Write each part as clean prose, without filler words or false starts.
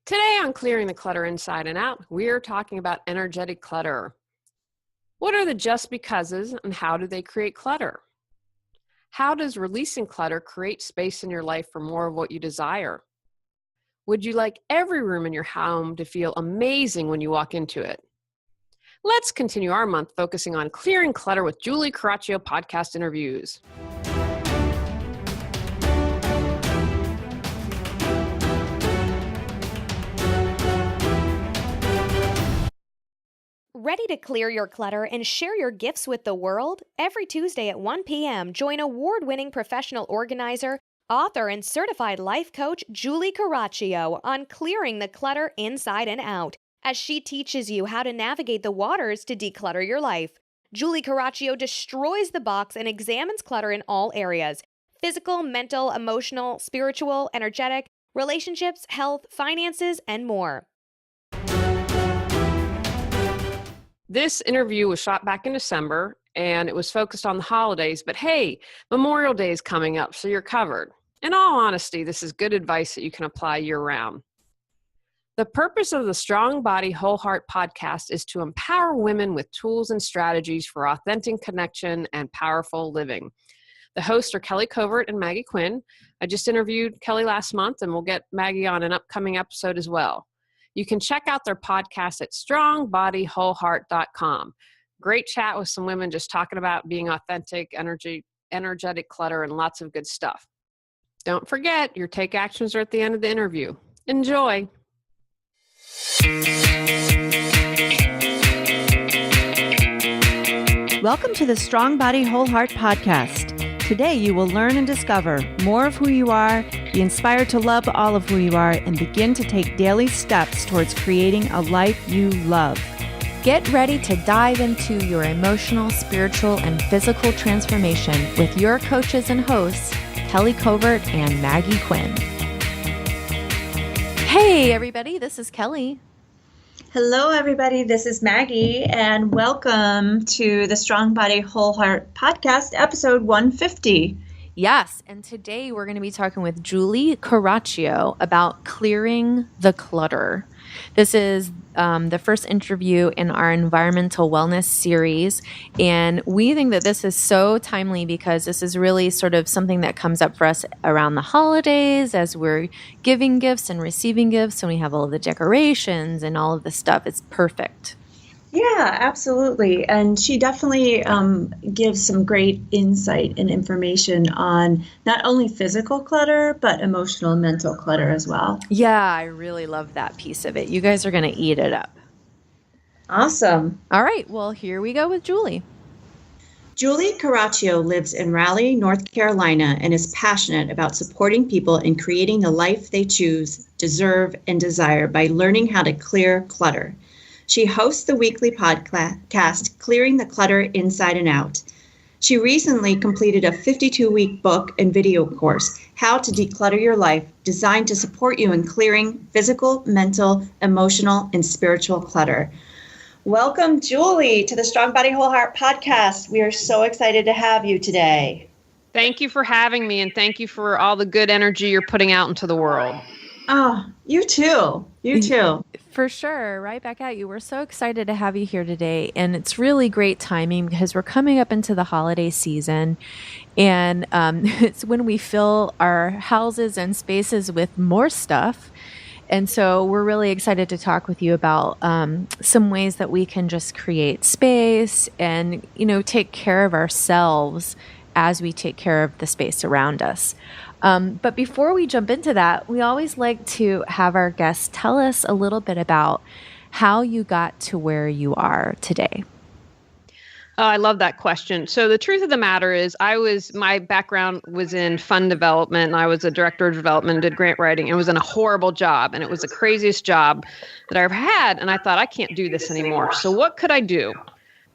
Today on Clearing the Clutter Inside and Out, we're talking about energetic clutter. What are the just becauses and how do they create clutter? How does releasing clutter create space in your life for more of what you desire? Would you like every room in your home to feel amazing when you walk into it? Let's continue our month focusing on clearing clutter with Julie Coraccio podcast interviews. Ready to clear your clutter and share your gifts with the world? Every Tuesday at 1 p.m., join award-winning professional organizer, author, and certified life coach Julie Coraccio on clearing the clutter inside and out, as she teaches you how to navigate the waters to declutter your life. Julie Coraccio destroys the box and examines clutter in all areas: physical, mental, emotional, spiritual, energetic, relationships, health, finances, and more. This interview was shot back in December, and it was focused on the holidays, but hey, Memorial Day is coming up, so you're covered. In all honesty, this is good advice that you can apply year-round. The purpose of the Strong Body, Whole Heart podcast is to empower women with tools and strategies for authentic connection and powerful living. The hosts are Kelly Covert and Maggie Quinn. I just interviewed Kelly last month, and we'll get Maggie on an upcoming episode as well. You can check out their podcast at strongbodywholeheart.com. Great chat with some women just talking about being authentic, energetic clutter, and lots of good stuff. Don't forget, your take actions are at the end of the interview. Enjoy. Welcome to the Strong Body, Whole Heart podcast. Today, you will learn and discover more of who you are, be inspired to love all of who you are, and begin to take daily steps towards creating a life you love. Get ready to dive into your emotional, spiritual, and physical transformation with your coaches and hosts, Kelly Covert and Maggie Quinn. Hey, everybody, this is Kelly. Hello, everybody. This is Maggie, and welcome to the Strong Body, Whole Heart podcast, episode 150. Yes, and today we're going to be talking with Julie Coraccio about clearing the clutter. This is the first interview in our environmental wellness series, and we think that this is so timely because this is really sort of something that comes up for us around the holidays as we're giving gifts and receiving gifts, and we have all of the decorations and all of the stuff. It's perfect. Yeah, absolutely. And she definitely gives some great insight and information on not only physical clutter, but emotional and mental clutter as well. Yeah, I really love that piece of it. You guys are going to eat it up. Awesome. All right, well, here we go with Julie. Julie Coraccio lives in Raleigh, North Carolina, and is passionate about supporting people in creating the life they choose, deserve, and desire by learning how to clear clutter. She hosts the weekly podcast, Clearing the Clutter Inside and Out. She recently completed a 52-week book and video course, How to Declutter Your Life, designed to support you in clearing physical, mental, emotional, and spiritual clutter. Welcome, Julie, to the Strong Body, Whole Heart podcast. We are so excited to have you today. Thank you for having me, and thank you for all the good energy you're putting out into the world. Oh, you too. You too. For sure. Right back at you. We're so excited to have you here today. And it's really great timing because we're coming up into the holiday season. And it's when we fill our houses and spaces with more stuff. And so we're really excited to talk with you about some ways that we can just create space and, take care of ourselves as we take care of the space around us. But before we jump into that, we always like to have our guests tell us a little bit about how you got to where you are today. Oh, I love that question. So the truth of the matter is my background was in fund development, and I was a director of development, did grant writing. It was in a horrible job, and it was the craziest job that I ever had. And I thought, I can't do this anymore. So what could I do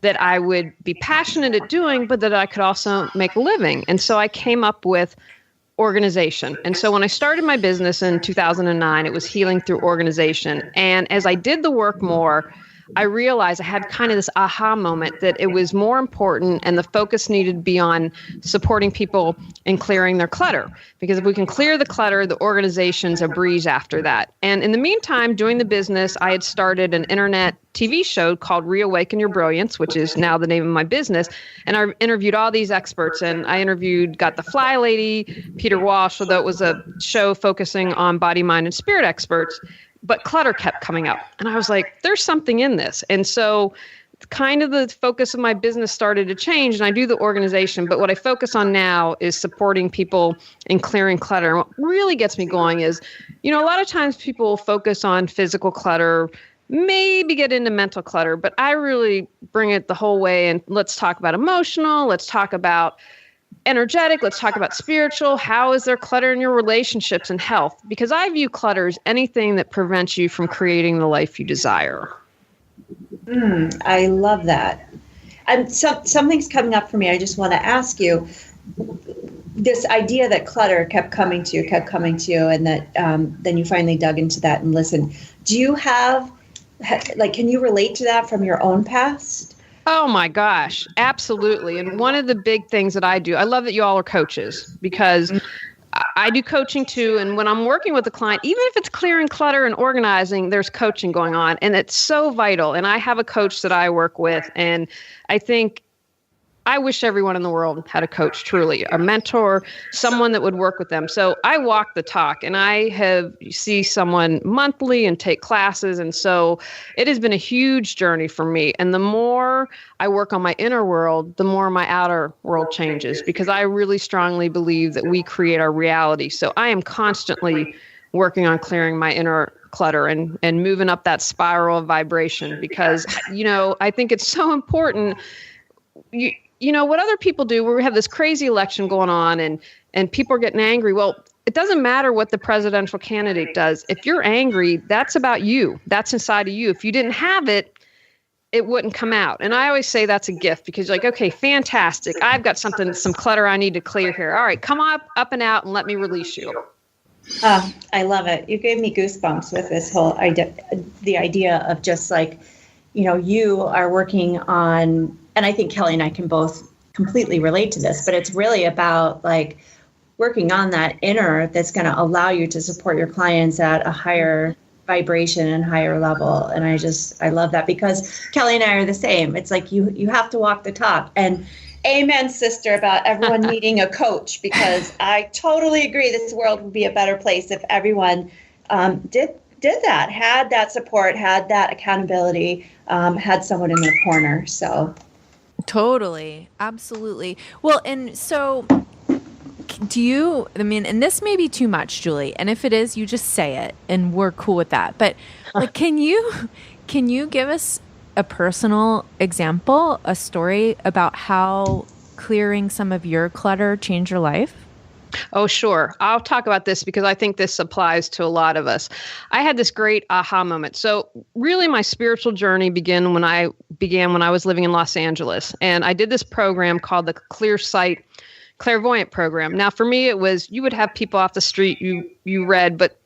that I would be passionate at doing, but that I could also make a living? And so I came up with organization. And so when I started my business in 2009, it was healing through organization. And as I did the work more, I realized I had kind of this aha moment that it was more important and the focus needed to be on supporting people in clearing their clutter. Because if we can clear the clutter, the organization's a breeze after that. And in the meantime, doing the business, I had started an internet TV show called Reawaken Your Brilliance, which is now the name of my business. And I interviewed all these experts, and I got the Fly Lady, Peter Walsh, although it was a show focusing on body, mind, and spirit experts. But clutter kept coming up. And I was like, there's something in this. And so kind of the focus of my business started to change, and I do the organization. But what I focus on now is supporting people in clearing clutter. And what really gets me going is, a lot of times people focus on physical clutter, maybe get into mental clutter, but I really bring it the whole way. And let's talk about emotional. Let's talk about energetic. Let's talk about spiritual. How is there clutter in your relationships and health? Because I view clutter as anything that prevents you from creating the life you desire. I love that. And something's coming up for me. I just want to ask you, this idea that clutter kept coming to you, and that then you finally dug into that and listened. Do you have, can you relate to that from your own past? Oh my gosh, absolutely. And one of the big things that I do, I love that you all are coaches, because I do coaching too. And when I'm working with a client, even if it's clearing clutter and organizing, there's coaching going on, and it's so vital. And I have a coach that I work with, and I wish everyone in the world had a coach, truly, a mentor, someone that would work with them. So I walk the talk, and I see someone monthly and take classes. And so it has been a huge journey for me. And the more I work on my inner world, the more my outer world changes, because I really strongly believe that we create our reality. So I am constantly working on clearing my inner clutter and moving up that spiral of vibration, because, I think it's so important. What other people do, where we have this crazy election going on and people are getting angry. Well, it doesn't matter what the presidential candidate does. If you're angry, that's about you. That's inside of you. If you didn't have it, it wouldn't come out. And I always say that's a gift, because you're like, okay, fantastic. I've got some clutter I need to clear here. All right, come up and out and let me release you. I love it. You gave me goosebumps with this whole idea, the idea of just you are working on, and I think Kelly and I can both completely relate to this, but it's really about working on that inner that's going to allow you to support your clients at a higher vibration and higher level. And I love that, because Kelly and I are the same. It's like you have to walk the talk. And amen, sister, about everyone needing a coach, because I totally agree this world would be a better place if everyone did that, had that support, had that accountability, had someone in their corner. So totally. Absolutely. Well, and so and this may be too much, Julie, and if it is, you just say it and we're cool with that. But can you give us a personal example, a story about how clearing some of your clutter changed your life? Oh, sure. I'll talk about this because I think this applies to a lot of us. I had this great aha moment. So really my spiritual journey began when I was living in Los Angeles. And I did this program called the Clear Sight Clairvoyant Program. Now, for me, it was, you would have people off the street you read, but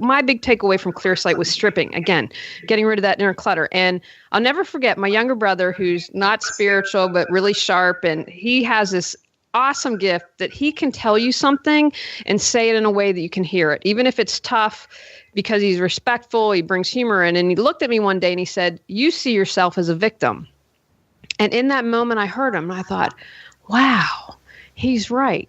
my big takeaway from Clear Sight was stripping, again, getting rid of that inner clutter. And I'll never forget my younger brother, who's not spiritual, but really sharp. And he has this awesome gift that he can tell you something and say it in a way that you can hear it, even if it's tough, because he's respectful, he brings humor in. And he looked at me one day and he said, "You see yourself as a victim." And in that moment, I heard him and I thought, wow, he's right.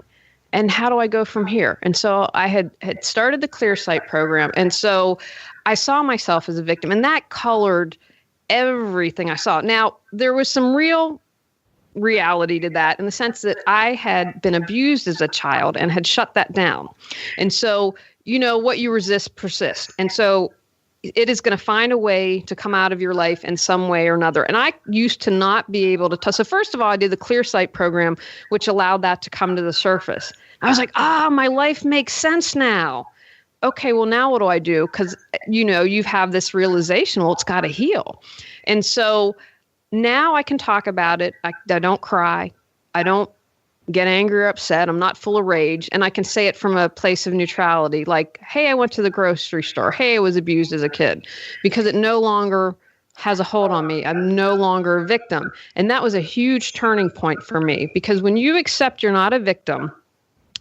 And how do I go from here? And so I had started the Clear Sight program. And so I saw myself as a victim, and that colored everything I saw. Now, there was some real reality to that, in the sense that I had been abused as a child and had shut that down. And so, what you resist persists. And so it is going to find a way to come out of your life in some way or another. And I used to not be able to so first of all, I did the Clear Sight program, which allowed that to come to the surface. I was like, my life makes sense now. Okay, well, now what do I do? Because, you have this realization, well, it's got to heal. And so now I can talk about it. I don't cry. I don't get angry or upset. I'm not full of rage. And I can say it from a place of neutrality, like, hey, I went to the grocery store. Hey, I was abused as a kid, because it no longer has a hold on me. I'm no longer a victim. And that was a huge turning point for me, because when you accept you're not a victim,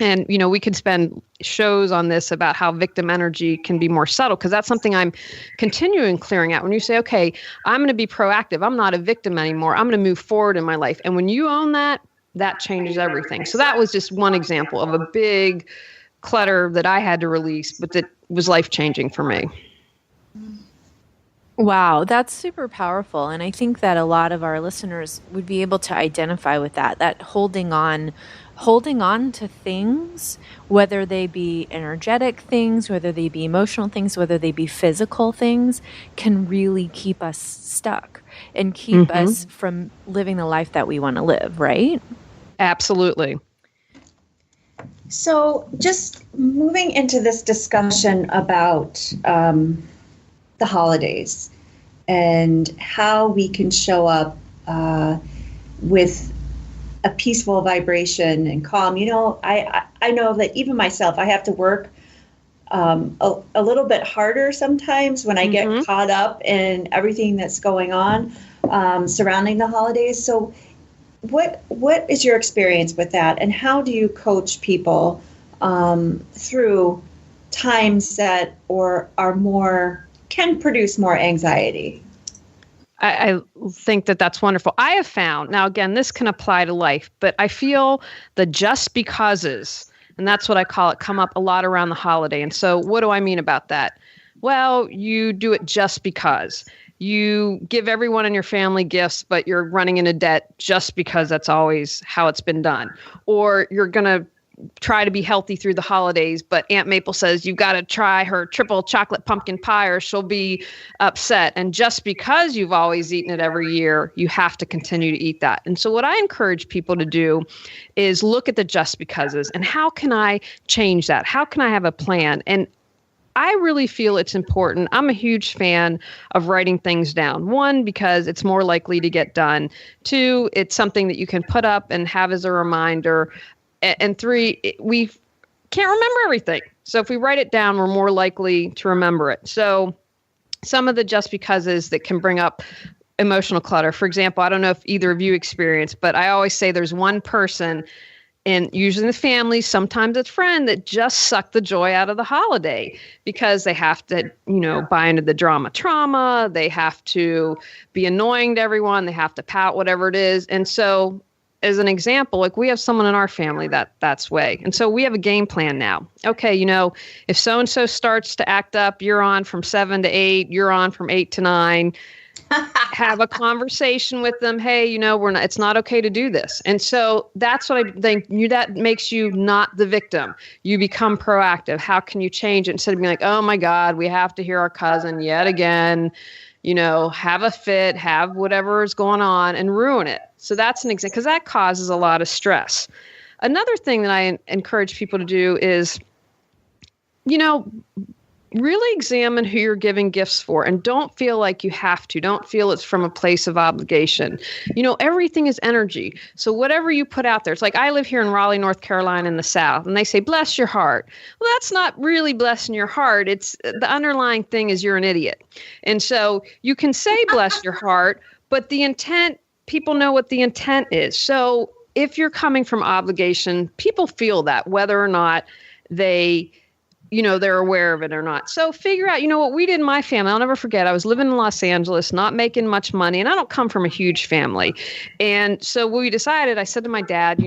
and, we could spend shows on this about how victim energy can be more subtle, because that's something I'm continuing clearing out. When you say, okay, I'm going to be proactive. I'm not a victim anymore. I'm going to move forward in my life. And when you own that, that changes everything. So that was just one example of a big clutter that I had to release, but that was life-changing for me. Wow, that's super powerful. And I think that a lot of our listeners would be able to identify with that holding on to things, whether they be energetic things, whether they be emotional things, whether they be physical things, can really keep us stuck and keep us from living the life that we want to live, right? Absolutely. So just moving into this discussion about the holidays and how we can show up with a peaceful vibration and calm. I know that even myself, I have to work a little bit harder sometimes when I get caught up in everything that's going on surrounding the holidays. So what is your experience with that, and how do you coach people through times that can produce more anxiety? I think that that's wonderful. I have found, now again, this can apply to life, but I feel the just becauses, and that's what I call it, come up a lot around the holiday. And so what do I mean about that? Well, you do it just because. You give everyone in your family gifts, but you're running into debt just because that's always how it's been done. Or you're going to try to be healthy through the holidays, but Aunt Maple says you've got to try her triple chocolate pumpkin pie or she'll be upset. And just because you've always eaten it every year, you have to continue to eat that. And so what I encourage people to do is look at the just becauses and how can I change that? How can I have a plan? And I really feel it's important. I'm a huge fan of writing things down. 1, because it's more likely to get done. 2, it's something that you can put up and have as a reminder. And 3, we can't remember everything. So if we write it down, we're more likely to remember it. So some of the just becauses that can bring up emotional clutter. For example, I don't know if either of you experience, but I always say there's one person, and usually in the family, sometimes it's friend, that just suck the joy out of the holiday because they have to, buy into the trauma. They have to be annoying to everyone. They have to pout, whatever it is. And so as an example, like we have someone in our family that's way. And so we have a game plan now. Okay, if so-and-so starts to act up, you're on from 7 to 8, you're on from 8 to 9. Have a conversation with them. Hey, it's not okay to do this. And so that's what I think that makes you not the victim. You become proactive. How can you change it instead of being like, oh my God, we have to hear our cousin yet again, have a fit, have whatever is going on and ruin it. So that's an example, because that causes a lot of stress. Another thing that I encourage people to do is, really examine who you're giving gifts for, and don't feel like you have to. Don't feel it's from a place of obligation. Everything is energy. So whatever you put out there, it's like I live here in Raleigh, North Carolina in the South, and they say, bless your heart. Well, that's not really blessing your heart. It's the underlying thing is you're an idiot. And so you can say bless your heart, but the intent, people know what the intent is. So if you're coming from obligation, people feel that whether or not they're aware of it or not. So figure out, what we did in my family. I'll never forget. I was living in Los Angeles, not making much money, and I don't come from a huge family. And so we decided, I said to my dad,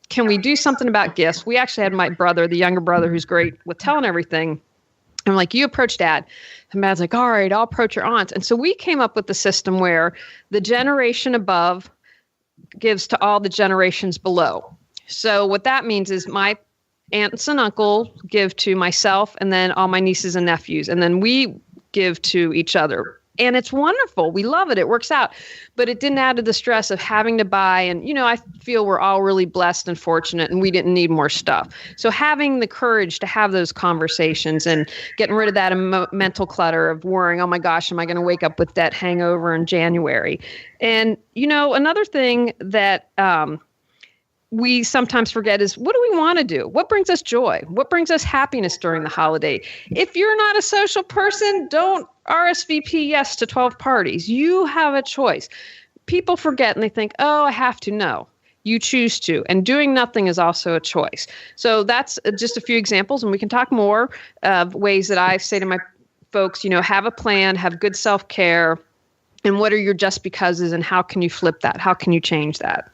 can we do something about gifts? We actually had my brother, the younger brother, who's great with telling everything. I'm like, you approach Dad. And Dad's like, all right, I'll approach your aunts. And so we came up with the system where the generation above gives to all the generations below. So what that means is my aunts and uncle give to myself and then all my nieces and nephews. And then we give to each other. And it's wonderful. We love it. It works out. But it didn't add to the stress of having to buy. And, I feel we're all really blessed and fortunate and we didn't need more stuff. So having the courage to have those conversations and getting rid of that mental clutter of worrying, oh my gosh, am I going to wake up with debt hangover in January? And, another thing that we sometimes forget is, what do we want to do? What brings us joy? What brings us happiness during the holiday? If you're not a social person, don't RSVP yes to 12 parties. You have a choice. People forget and they think, oh, I have to. No, you choose to. And doing nothing is also a choice. So that's just a few examples, and we can talk more of ways that I say to my folks, have a plan, have good self-care, and what are your just becauses, and how can you flip that? How can you change that?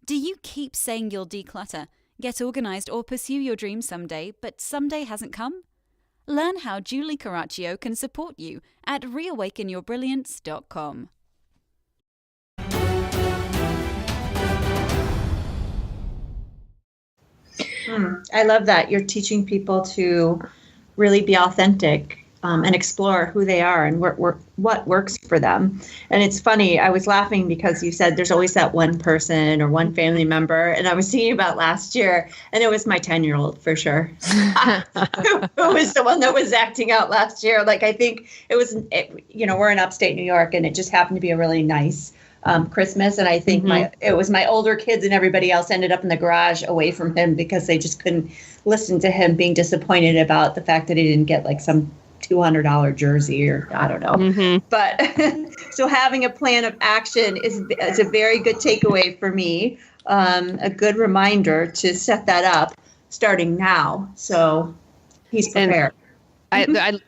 Do you keep saying you'll declutter, get organized, or pursue your dreams someday, but someday hasn't come? Learn how Julie Coraccio can support you at reawakenyourbrilliance.com. I love that. You're teaching people to really be authentic and explore who they are and what works for them. And it's funny, I was laughing because you said there's always that one person or one family member. And I was thinking about last year, and it was my 10-year-old for sure. Who was the one that was acting out last year? Like, I think we're in upstate New York, and it just happened to be a really nice Christmas. And I think it was my older kids, and everybody else ended up in the garage away from him because they just couldn't listen to him being disappointed about the fact that he didn't get like some $200 jersey, or I don't know. But so having a plan of action is a very good takeaway for me. A good reminder to set that up starting now. So he's prepared. I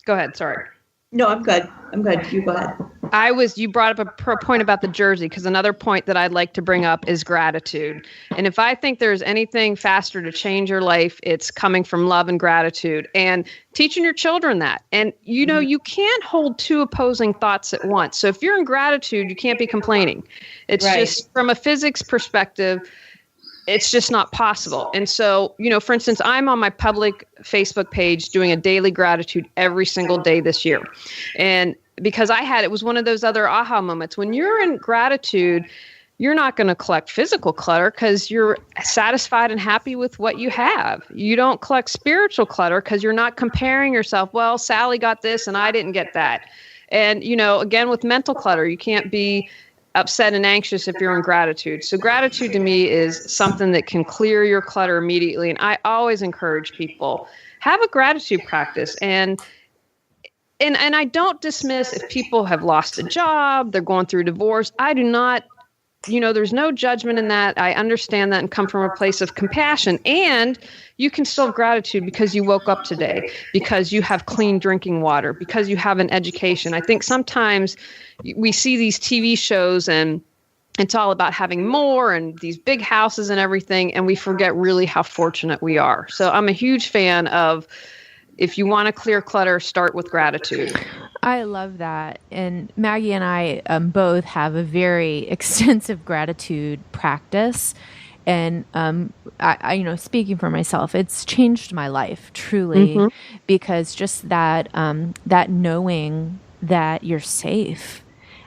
go ahead. Sorry. No, I'm good. You go ahead. You brought up a point about the jersey, because another point that I'd like to bring up is gratitude. And if I think there's anything faster to change your life, it's coming from love and gratitude, and teaching your children that. And, you can't hold two opposing thoughts at once. So if you're in gratitude, you can't be complaining. It's right. Just from a physics perspective, it's just not possible. And so, for instance, I'm on my public Facebook page doing a daily gratitude every single day this year. And because it was one of those other aha moments. When you're in gratitude, you're not going to collect physical clutter because you're satisfied and happy with what you have. You don't collect spiritual clutter because you're not comparing yourself. Well, Sally got this and I didn't get that. And, again, with mental clutter, you can't be upset and anxious if you're in gratitude. So gratitude to me is something that can clear your clutter immediately. And I always encourage people, have a gratitude practice. And I don't dismiss if people have lost a job, they're going through divorce. I do not, there's no judgment in that. I understand that and come from a place of compassion. And you can still have gratitude because you woke up today, because you have clean drinking water, because you have an education. I think sometimes we see these TV shows and it's all about having more and these big houses and everything, and we forget really how fortunate we are. So I'm a huge fan of, if you want to clear clutter, start with gratitude. I love that. And Maggie and I both have a very extensive gratitude practice. And I speaking for myself, it's changed my life truly, because just that knowing that you're safe.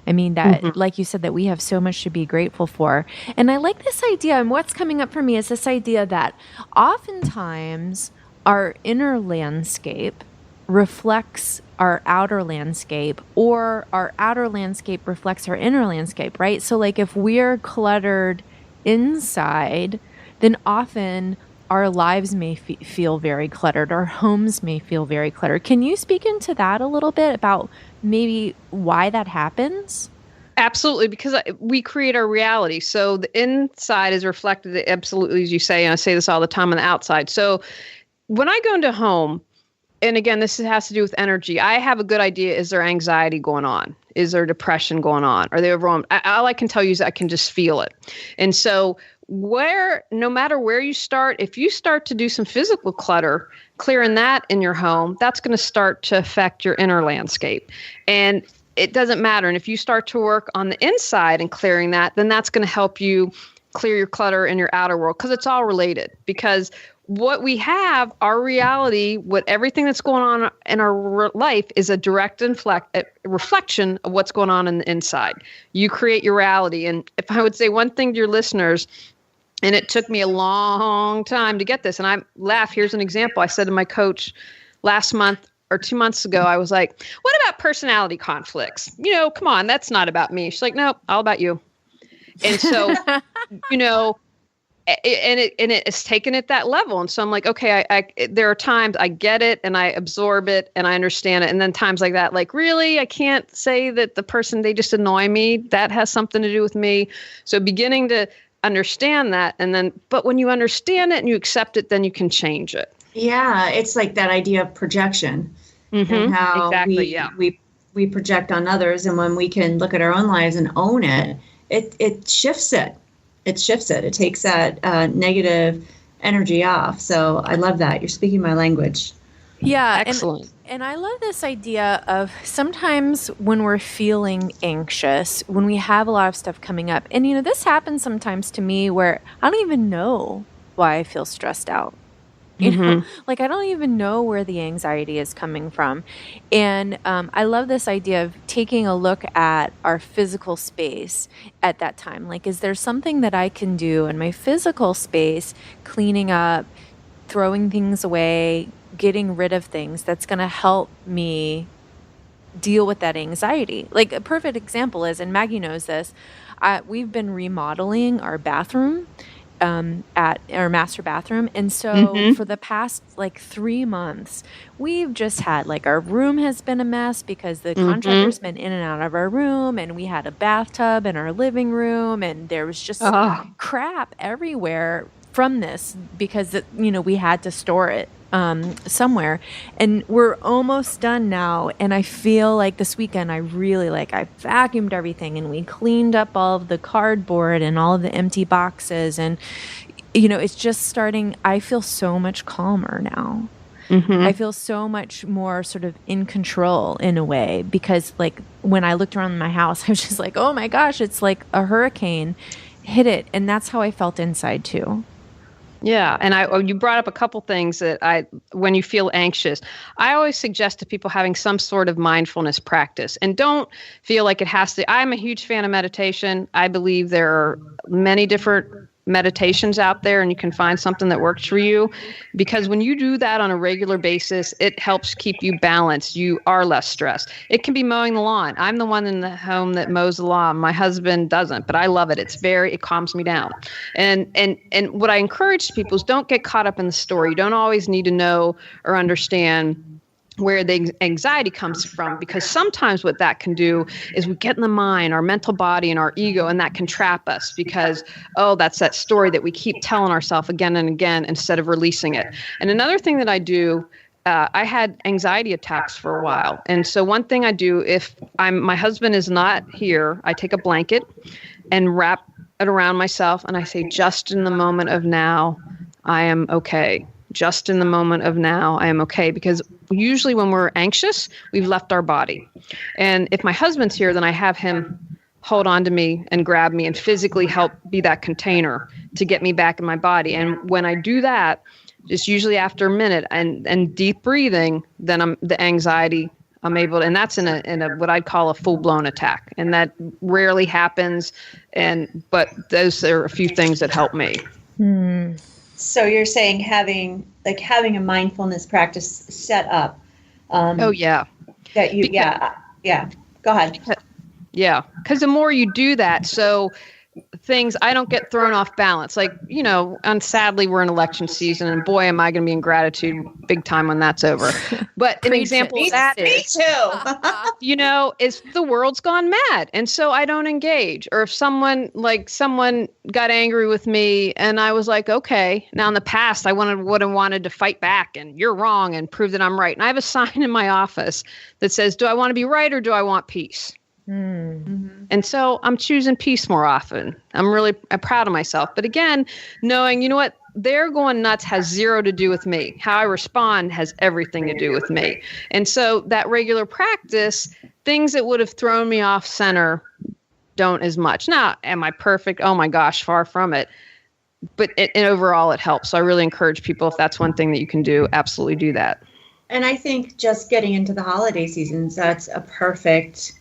I mean, that, like you said, that we have so much to be grateful for. And I like this idea. And what's coming up for me is this idea that oftentimes our inner landscape reflects our outer landscape, or our outer landscape reflects our inner landscape, right? So like if we're cluttered inside, then often our lives may feel very cluttered. Our homes may feel very cluttered. Can you speak into that a little bit about maybe why that happens? Absolutely, because we create our reality. So the inside is reflected absolutely, as you say, and I say this all the time, on the outside. So when I go into a home, and again, this has to do with energy, I have a good idea. Is there anxiety going on? Is there depression going on? Are they overwhelmed? All I can tell you is I can just feel it. And so no matter where you start, if you start to do some physical clutter, clearing that in your home, that's going to start to affect your inner landscape. And it doesn't matter. And if you start to work on the inside and clearing that, then that's going to help you clear your clutter in your outer world, because it's all related. Because what we have, our reality, everything that's going on in our life is a direct reflection of what's going on in the inside. You create your reality. And if I would say one thing to your listeners, and it took me a long time to get this, and I laugh, here's an example. I said to my coach last month, or 2 months ago, I was like, what about personality conflicts? Come on, that's not about me. She's like, no, all about you. And so, it's taken at that level. And so I'm like, okay, I there are times I get it and I absorb it and I understand it. And then times like that, like, really, I can't say that the person, they just annoy me. That has something to do with me. So beginning to understand that. And then, but when you understand it and you accept it, then you can change it. Yeah. It's like that idea of projection and how we project on others. And when we can look at our own lives and own it, it shifts it. It shifts it. It takes that negative energy off. So I love that. You're speaking my language. Yeah. Excellent. And I love this idea of sometimes when we're feeling anxious, when we have a lot of stuff coming up, and this happens sometimes to me where I don't even know why I feel stressed out. You know, like I don't even know where the anxiety is coming from. And I love this idea of taking a look at our physical space at that time. Like, is there something that I can do in my physical space, cleaning up, throwing things away, getting rid of things that's going to help me deal with that anxiety? Like a perfect example is, and Maggie knows this, we've been remodeling our bathroom. At our master bathroom. And so for the past 3 months, we've just had our room has been a mess because the contractor's been in and out of our room, and we had a bathtub in our living room, and there was just crap everywhere from this because we had to store it somewhere. And we're almost done now. And I feel like this weekend I really I vacuumed everything and we cleaned up all of the cardboard and all of the empty boxes. And, it's just starting. I feel so much calmer now. I feel so much more sort of in control in a way because when I looked around my house, I was just like, oh my gosh, it's like a hurricane hit it. And that's how I felt inside too. Yeah. And you brought up a couple things that when you feel anxious, I always suggest to people having some sort of mindfulness practice, and don't feel like it has to. I'm a huge fan of meditation. I believe there are many different meditations out there, and you can find something that works for you, because when you do that on a regular basis, it helps keep you balanced. You are less stressed. It can be mowing the lawn. I'm the one in the home that mows the lawn. My husband doesn't, but I love it. It calms me down. And what I encourage people is don't get caught up in the story. You don't always need to know or understand where the anxiety comes from, because sometimes what that can do is we get in the mind, our mental body and our ego, and that can trap us because, that's that story that we keep telling ourselves again and again instead of releasing it. And another thing that I do, I had anxiety attacks for a while. And so one thing I do, if my husband is not here, I take a blanket and wrap it around myself and I say, just in the moment of now, I am okay. Just in the moment of now, I am okay. Because usually when we're anxious, we've left our body. And if my husband's here, then I have him hold on to me and grab me and physically help be that container to get me back in my body. And when I do that, just usually after a minute and deep breathing, then the anxiety, I'm able to, and that's in a what I'd call a full-blown attack. And that rarely happens. But those are a few things that help me. So you're saying having a mindfulness practice set up. That Go ahead. Yeah. Because the more you do that, so I don't get thrown off balance. And sadly, we're in election season, and boy, am I going to be in gratitude big time when that's over. But an example of that is, is the world's gone mad. And so I don't engage. Or if someone got angry with me and I was like, okay, now in the past, I would have wanted to fight back and you're wrong and prove that I'm right. And I have a sign in my office that says, do I want to be right or do I want peace? And so I'm choosing peace more often. I'm proud of myself. But again, knowing, what, they're going nuts has zero to do with me. How I respond has everything to do with me. And so that regular practice, things that would have thrown me off center don't as much. Now, am I perfect? Oh my gosh, far from it. But overall, it helps. So I really encourage people, if that's one thing that you can do, absolutely do that. And I think just getting into the holiday seasons, that's a perfect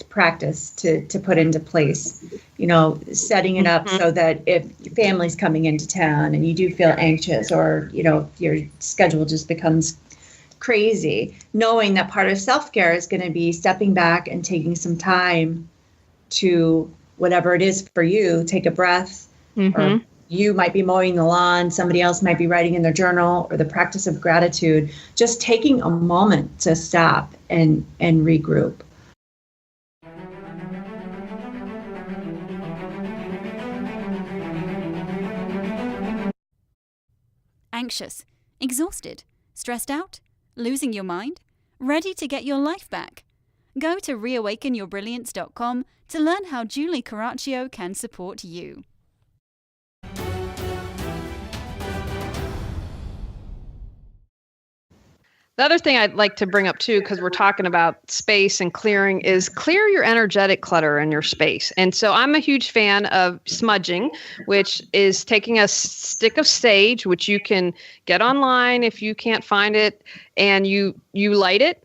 practice to put into place, setting it up so that if your family's coming into town and you do feel anxious or, your schedule just becomes crazy, knowing that part of self-care is going to be stepping back and taking some time to whatever it is for you, take a breath, or you might be mowing the lawn, somebody else might be writing in their journal, or the practice of gratitude, just taking a moment to stop and regroup. Anxious, exhausted, stressed out, losing your mind, ready to get your life back? Go to reawakenyourbrilliance.com to learn how Julie Coraccio can support you. The other thing I'd like to bring up too, because we're talking about space and clearing, is clear your energetic clutter in your space. And so I'm a huge fan of smudging, which is taking a stick of sage, which you can get online if you can't find it, and you light it,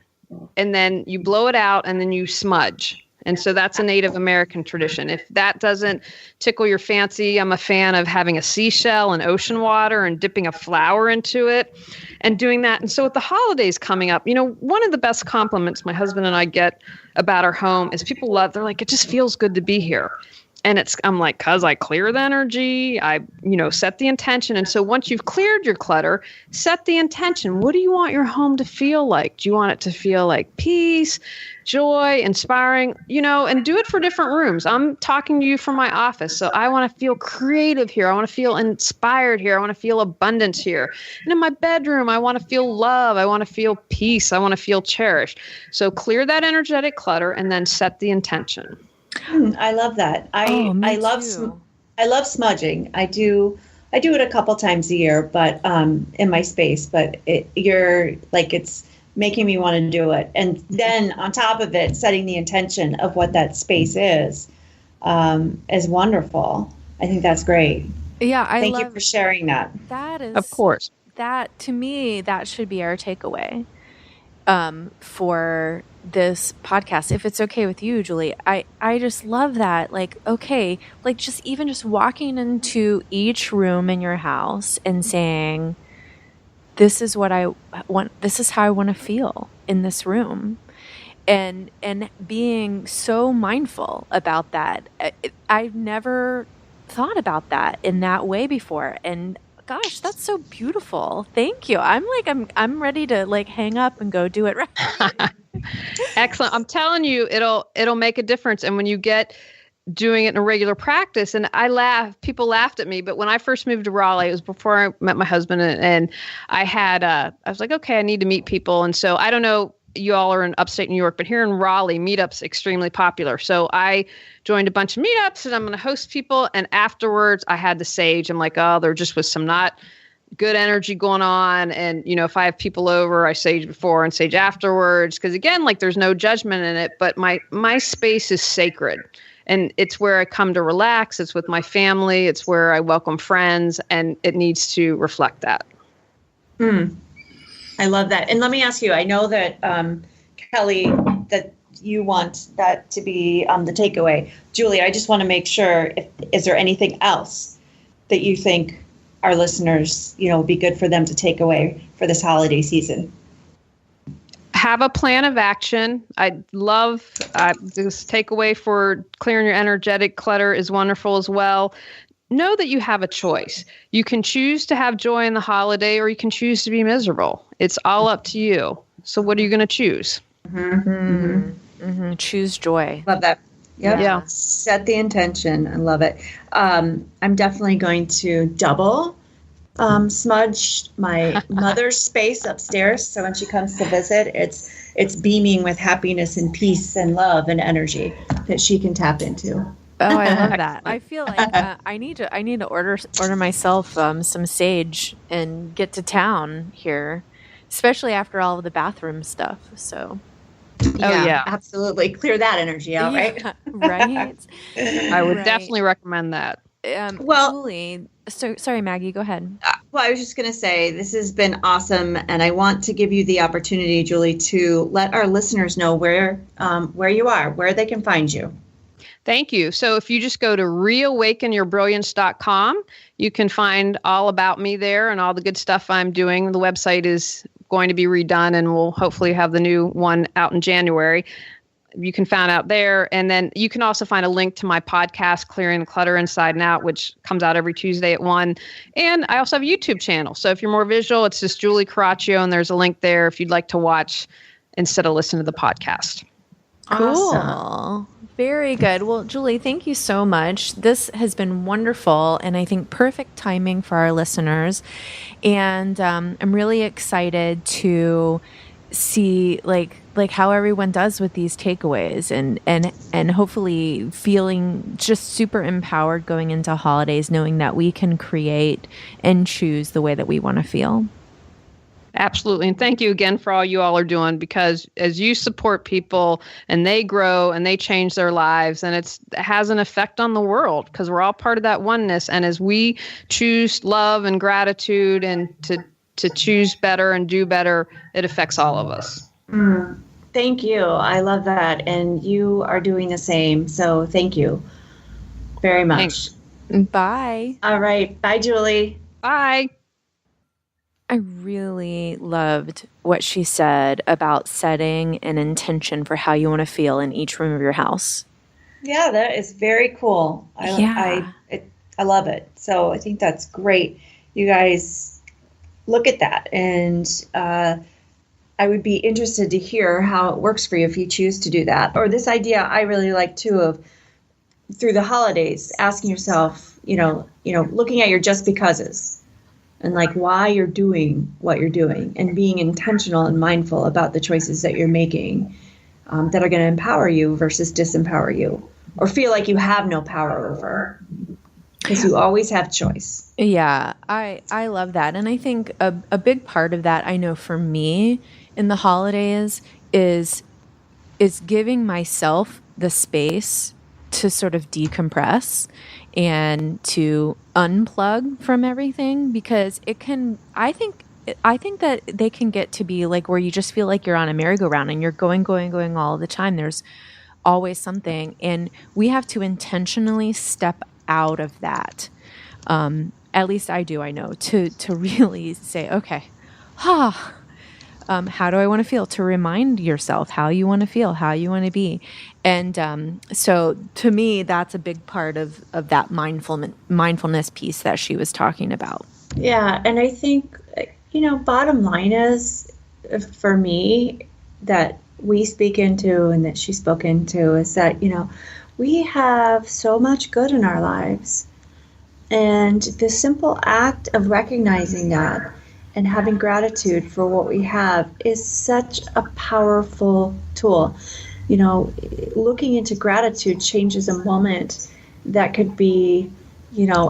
and then you blow it out, and then you smudge. And so that's a Native American tradition. If that doesn't tickle your fancy, I'm a fan of having a seashell and ocean water and dipping a flower into it and doing that. And so with the holidays coming up, one of the best compliments my husband and I get about our home is people they're like, it just feels good to be here. And I'm like, cause I clear the energy, I set the intention. And so once you've cleared your clutter, set the intention. What do you want your home to feel like? Do you want it to feel like peace, joy, inspiring, and do it for different rooms. I'm talking to you from my office. So I want to feel creative here. I want to feel inspired here. I want to feel abundance here. And in my bedroom, I want to feel love. I want to feel peace. I want to feel cherished. So clear that energetic clutter and then set the intention. I love that. I love smudging. I do it a couple times a year, but in my space. But it's making me want to do it, and then on top of it, setting the intention of what that space is wonderful. I think that's great. Yeah, Thank you for sharing that. That is, of course, that to me, that should be our takeaway for this podcast, if it's okay with you, Julie. I just love that. Just walking into each room in your house and saying, this is what I want, this is how I want to feel in this room, and being so mindful about that. I've never thought about that in that way before, and gosh, that's so beautiful. Thank you. I'm ready to hang up and go do it right. Excellent. I'm telling you, it'll make a difference. And when you get doing it in a regular practice, and people laughed at me, but when I first moved to Raleigh, it was before I met my husband, and I was like, okay, I need to meet people. And so I don't know, you all are in upstate New York, but here in Raleigh, meetups extremely popular. So I joined a bunch of meetups, and I'm going to host people. And afterwards I had the sage. I'm like, oh, there just was some not good energy going on. And, if I have people over, I sage before and sage afterwards. Cause again, there's no judgment in it, but my space is sacred, and it's where I come to relax. It's with my family. It's where I welcome friends, and it needs to reflect that. I love that. And let me ask you, I know that, Kelly, that you want that to be the takeaway. Julie, I just want to make sure, is there anything else that you think our listeners, would be good for them to take away for this holiday season? Have a plan of action. I love this takeaway for clearing your energetic clutter is wonderful as well. Know that you have a choice. You can choose to have joy in the holiday, or you can choose to be miserable. It's all up to you. So what are you going to choose? Choose joy. Love that. Yep. Yeah. Set the intention. I love it. I'm definitely going to double smudge my mother's space upstairs. So when she comes to visit, it's beaming with happiness and peace and love and energy that she can tap into. Oh, I love that. I feel like I need to order myself some sage and get to town here, especially after all of the bathroom stuff. So, yeah, absolutely, clear that energy out, right? Right. I would definitely recommend that. Julie, so sorry, Maggie, go ahead. Well, I was just going to say, this has been awesome, and I want to give you the opportunity, Julie, to let our listeners know where you are, where they can find you. Thank you. So if you just go to reawakenyourbrilliance.com, you can find all about me there and all the good stuff I'm doing. The website is going to be redone, and we'll hopefully have the new one out in January. You can find out there. And then you can also find a link to my podcast, Clearing the Clutter Inside and Out, which comes out every Tuesday at 1. And I also have a YouTube channel. So if you're more visual, it's just Julie Coraccio, and there's a link there if you'd like to watch instead of listen to the podcast. Cool. Awesome. Very good. Well, Julie, thank you so much. This has been wonderful, and I think perfect timing for our listeners. And I'm really excited to see like how everyone does with these takeaways, and hopefully feeling just super empowered going into holidays, knowing that we can create and choose the way that we want to feel. Absolutely. And thank you again for all you all are doing, because as you support people and they grow and they change their lives, and it has an effect on the world, because we're all part of that oneness. And as we choose love and gratitude and to choose better and do better, it affects all of us. Thank you. I love that. And you are doing the same. So thank you very much. Thanks. Bye. All right. Bye, Julie. Bye. I really loved what she said about setting an intention for how you want to feel in each room of your house. Yeah, that is very cool. I love it. So I think that's great. You guys look at that, and I would be interested to hear how it works for you if you choose to do that. Or this idea I really like too of through the holidays, asking yourself, looking at your just becauses and like why you're doing what you're doing, and being intentional and mindful about the choices that you're making that are going to empower you versus disempower you, or feel like you have no power over, because you always have choice. Yeah, I love that. And I think a big part of that, I know for me in the holidays, is giving myself the space to sort of decompress and to unplug from everything, because I think that they can get to be like where you just feel like you're on a merry-go-round and you're going all the time. There's always something, and we have to intentionally step out of that. At least I do, I know, to really say, okay, how do I want to feel? To remind yourself how you want to feel, how you want to be. And so to me, that's a big part of that mindfulness piece that she was talking about. Yeah, and I think, bottom line is, for me, that we speak into and that she spoke into is that, we have so much good in our lives. And the simple act of recognizing that and having gratitude for what we have is such a powerful tool. Looking into gratitude changes a moment that could be,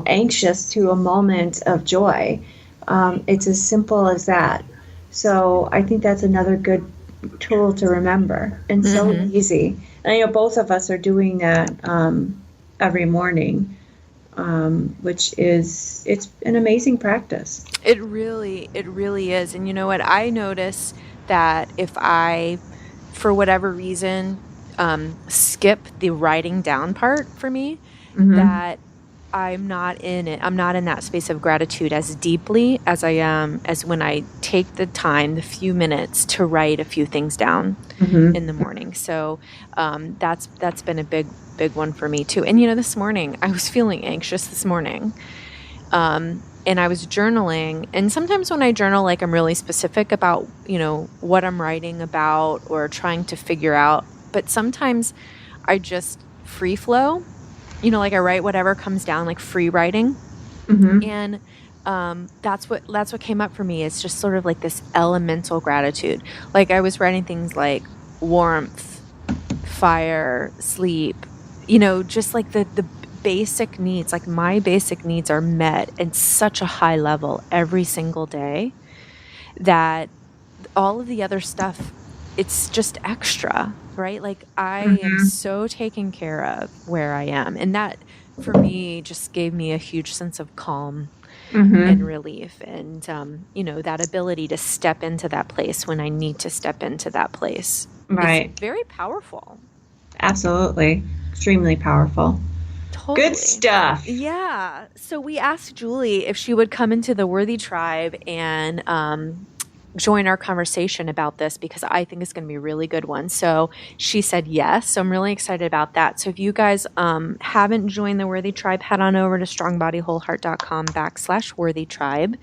anxious to a moment of joy. It's as simple as that. So I think that's another good tool to remember, and so easy. And I know both of us are doing that every morning, which it's an amazing practice. It really is. And you know what? I notice that if I, for whatever reason, skip the writing down part for me, that I'm not in it. I'm not in that space of gratitude as deeply as I am as when I take the time, the few minutes to write a few things down in the morning. So that's been a big one for me too. And this morning I was feeling anxious this morning, and I was journaling. And sometimes when I journal, like I'm really specific about what I'm writing about or trying to figure out. But sometimes I just free flow. Like I write whatever comes down, like free writing. And that's what came up for me. It's just sort of like this elemental gratitude. Like I was writing things like warmth, fire, sleep, just like the basic needs. Like my basic needs are met at such a high level every single day that all of the other stuff, it's just extra. Right? Like I am so taken care of where I am. And that for me just gave me a huge sense of calm and relief. And, that ability to step into that place when I need to step into that place. Right. Is very powerful. Absolutely. Extremely powerful. Totally. Good stuff. Yeah. So we asked Julie if she would come into the Worthy Tribe and join our conversation about this because I think it's going to be a really good one. So she said yes. So I'm really excited about that. So if you guys haven't joined the Worthy Tribe, head on over to strongbodywholeheart.com/Worthy Tribe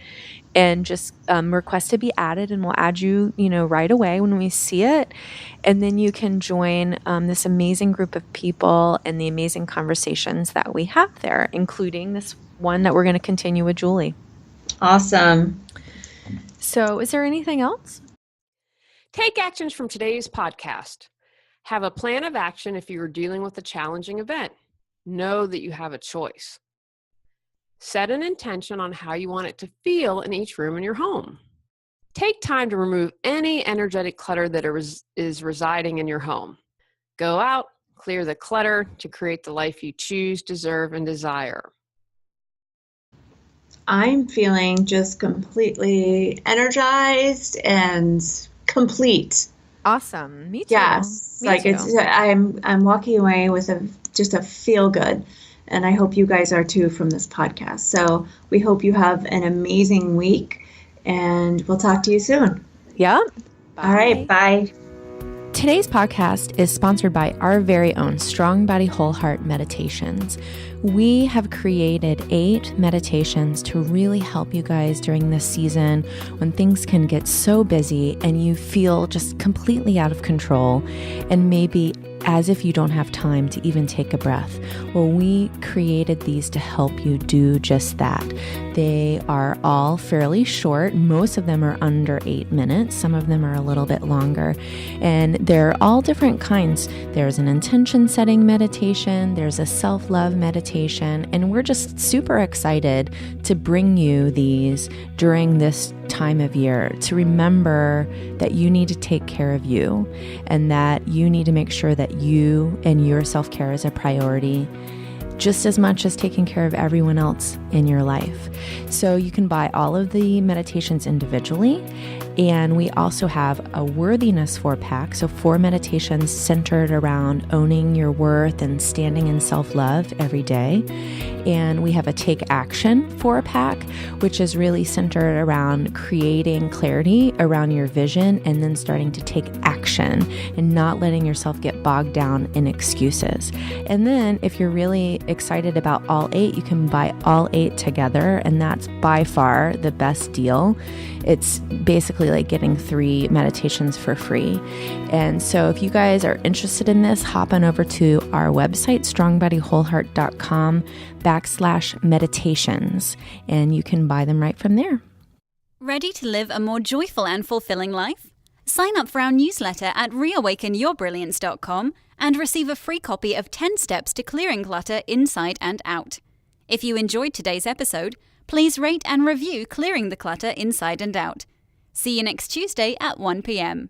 and just request to be added, and we'll add you, right away when we see it. And then you can join this amazing group of people and the amazing conversations that we have there, including this one that we're going to continue with Julie. Awesome. So is there anything else? Take actions from today's podcast. Have a plan of action if you are dealing with a challenging event. Know that you have a choice. Set an intention on how you want it to feel in each room in your home. Take time to remove any energetic clutter that is residing in your home. Go out, clear the clutter to create the life you choose, deserve, and desire. I'm feeling just completely energized and complete. Awesome. Me too. Yes. Me too. I'm walking away with just a feel good. And I hope you guys are too from this podcast. So we hope you have an amazing week, and we'll talk to you soon. Yeah. All right. Bye. Today's podcast is sponsored by our very own Strong Body Whole Heart Meditations. We have created 8 meditations to really help you guys during this season when things can get so busy and you feel just completely out of control and maybe as if you don't have time to even take a breath. Well, we created these to help you do just that. They are all fairly short. Most of them are under 8 minutes. Some of them are a little bit longer. And they're all different kinds. There's an intention setting meditation. There's a self-love meditation. And we're just super excited to bring you these during this time of year to remember that you need to take care of you and that you need to make sure that you and your self-care is a priority just as much as taking care of everyone else in your life. So you can buy all of the meditations individually. And we also have a worthiness 4-pack. So 4 meditations centered around owning your worth and standing in self-love every day. And we have a take action 4-pack, which is really centered around creating clarity around your vision and then starting to take action and not letting yourself get bogged down in excuses. And then if you're really excited about all 8, you can buy all 8 together. And that's by far the best deal. It's basically like getting 3 meditations for free. And so if you guys are interested in this, hop on over to our website, strongbodywholeheart.com/meditations, and you can buy them right from there. Ready to live a more joyful and fulfilling life? Sign up for our newsletter at reawakenyourbrilliance.com and receive a free copy of 10 Steps to Clearing Clutter Inside and Out. If you enjoyed today's episode, please rate and review Clearing the Clutter Inside and Out. See you next Tuesday at 1 p.m.